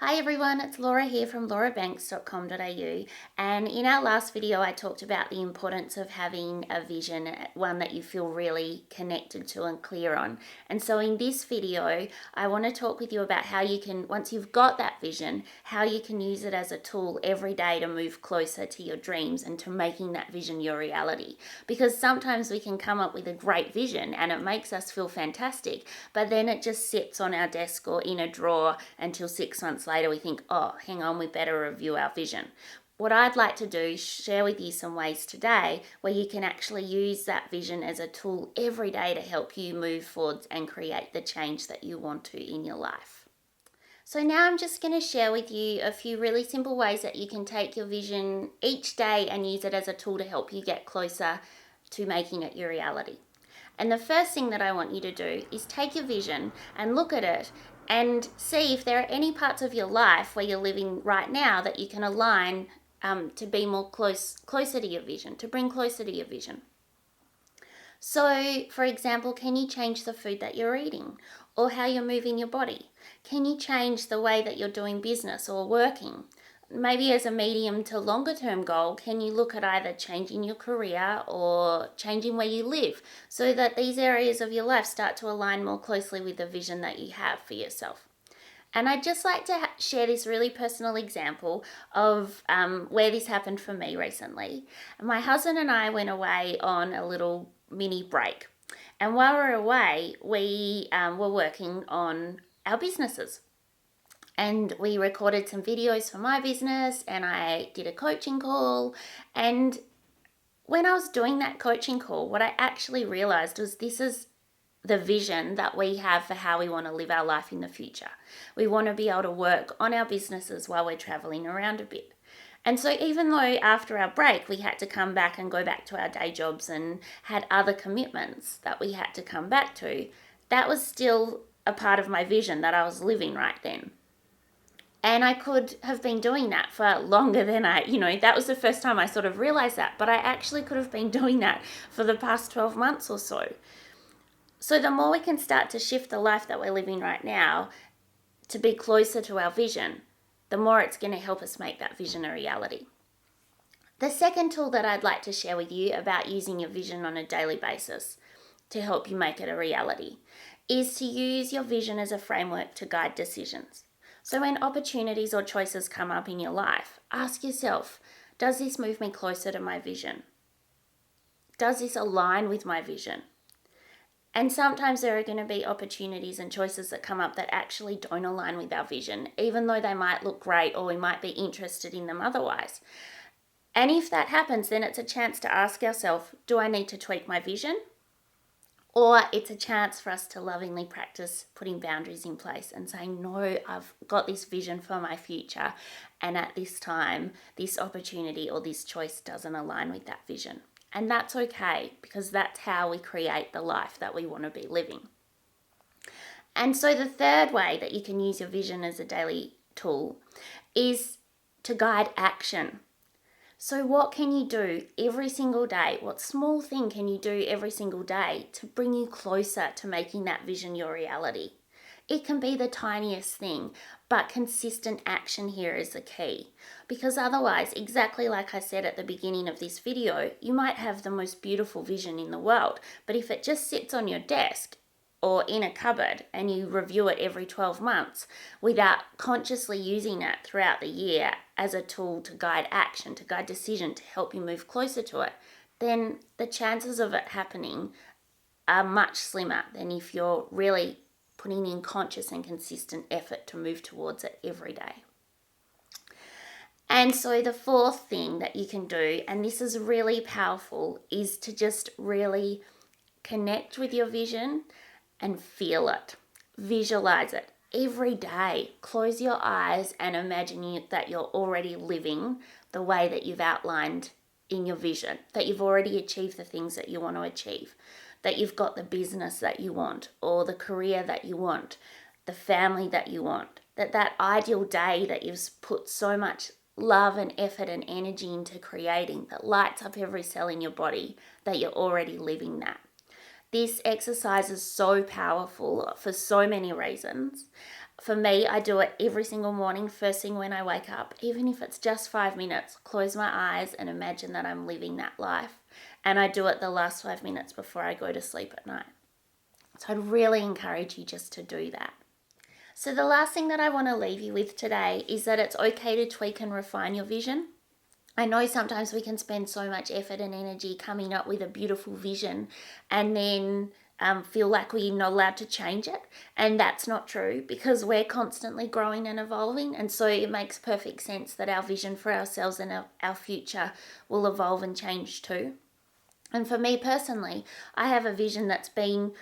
Hi everyone, it's Laura here from laurabanks.com.au, and in our last video I talked about the importance of having a vision, one that you feel really connected to and clear on. And so in this video I want to talk with you about how you can, once you've got that vision, how you can use it as a tool every day to move closer to your dreams and to making that vision your reality. Because sometimes we can come up with a great vision and it makes us feel fantastic, but then it just sits on our desk or in a drawer until 6 months later we think, oh, hang on, we better review our vision. What I'd like to do is share with you some ways today where you can actually use that vision as a tool every day to help you move forwards and create the change that you want to in your life. So now I'm just going to share with you a few really simple ways that you can take your vision each day and use it as a tool to help you get closer to making it your reality. And the first thing that I want you to do is take your vision and look at it and see if there are any parts of your life where you're living right now that you can align to be more closer to your vision, to bring closer to your vision. So, for example, can you change the food that you're eating or how you're moving your body? Can you change the way that you're doing business or working? Maybe as a medium to longer term goal, can you look at either changing your career or changing where you live so that these areas of your life start to align more closely with the vision that you have for yourself? And I'd just like to share this really personal example of where this happened for me recently. My husband and I went away on a little mini break. And while we were away, we were working on our businesses. And we recorded some videos for my business and I did a coaching call. And when I was doing that coaching call, what I actually realized was this is the vision that we have for how we want to live our life in the future. We want to be able to work on our businesses while we're traveling around a bit. And so even though after our break we had to come back and go back to our day jobs and had other commitments that we had to come back to, that was still a part of my vision that I was living right then. And I could have been doing that for longer than that was the first time I sort of realized that. But I actually could have been doing that for the past 12 months or so. So the more we can start to shift the life that we're living right now to be closer to our vision, the more it's going to help us make that vision a reality. The second tool that I'd like to share with you about using your vision on a daily basis to help you make it a reality is to use your vision as a framework to guide decisions. So when opportunities or choices come up in your life, ask yourself, does this move me closer to my vision? Does this align with my vision? And sometimes there are going to be opportunities and choices that come up that actually don't align with our vision, even though they might look great or we might be interested in them otherwise. And if that happens, then it's a chance to ask ourselves, do I need to tweak my vision? Or it's a chance for us to lovingly practice putting boundaries in place and saying, no, I've got this vision for my future. And at this time, this opportunity or this choice doesn't align with that vision. And that's okay, because that's how we create the life that we want to be living. And so the third way that you can use your vision as a daily tool is to guide action. So what can you do every single day? What small thing can you do every single day to bring you closer to making that vision your reality? It can be the tiniest thing, but consistent action here is the key. Because otherwise, exactly like I said at the beginning of this video, you might have the most beautiful vision in the world, but if it just sits on your desk or in a cupboard and you review it every 12 months without consciously using it throughout the year as a tool to guide action, to guide decision, to help you move closer to it, then the chances of it happening are much slimmer than if you're really putting in conscious and consistent effort to move towards it every day. And so the fourth thing that you can do, and this is really powerful, is to just really connect with your vision and feel it. Visualize it every day. Close your eyes and imagine that you're already living the way that you've outlined in your vision, that you've already achieved the things that you want to achieve, that you've got the business that you want or the career that you want, the family that you want, that ideal day that you've put so much love and effort and energy into creating that lights up every cell in your body, that you're already living that. This exercise is so powerful for so many reasons. for me, I do it every single morning, first thing when I wake up, even if it's just 5 minutes, close my eyes and imagine that I'm living that life. And I do it the last 5 minutes before I go to sleep at night. So I'd really encourage you just to do that. So the last thing that I want to leave you with today is that it's okay to tweak and refine your vision. I know sometimes we can spend so much effort and energy coming up with a beautiful vision and then feel like we're not allowed to change it. And that's not true, because we're constantly growing and evolving. And so it makes perfect sense that our vision for ourselves and our future will evolve and change too. And for me personally, I have a vision that's been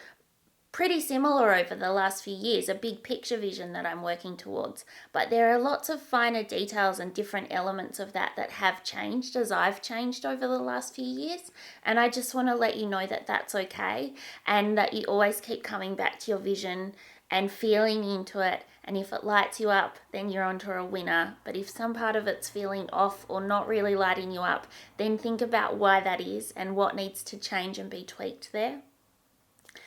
pretty similar over the last few years, a big picture vision that I'm working towards. But there are lots of finer details and different elements of that have changed as I've changed over the last few years. And I just want to let you know that that's okay, and that you always keep coming back to your vision and feeling into it. And if it lights you up, then you're onto a winner. But if some part of it's feeling off or not really lighting you up, then think about why that is and what needs to change and be tweaked there.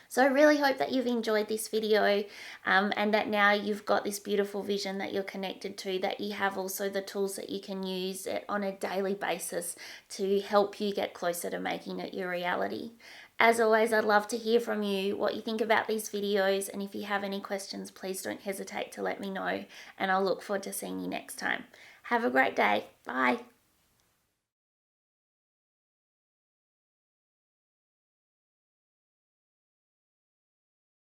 So I really hope that you've enjoyed this video, and that now you've got this beautiful vision that you're connected to, that you have also the tools that you can use it on a daily basis to help you get closer to making it your reality. As always, I'd love to hear from you, what you think about these videos, and if you have any questions, please don't hesitate to let me know, and I'll look forward to seeing you next time. Have a great day. Bye.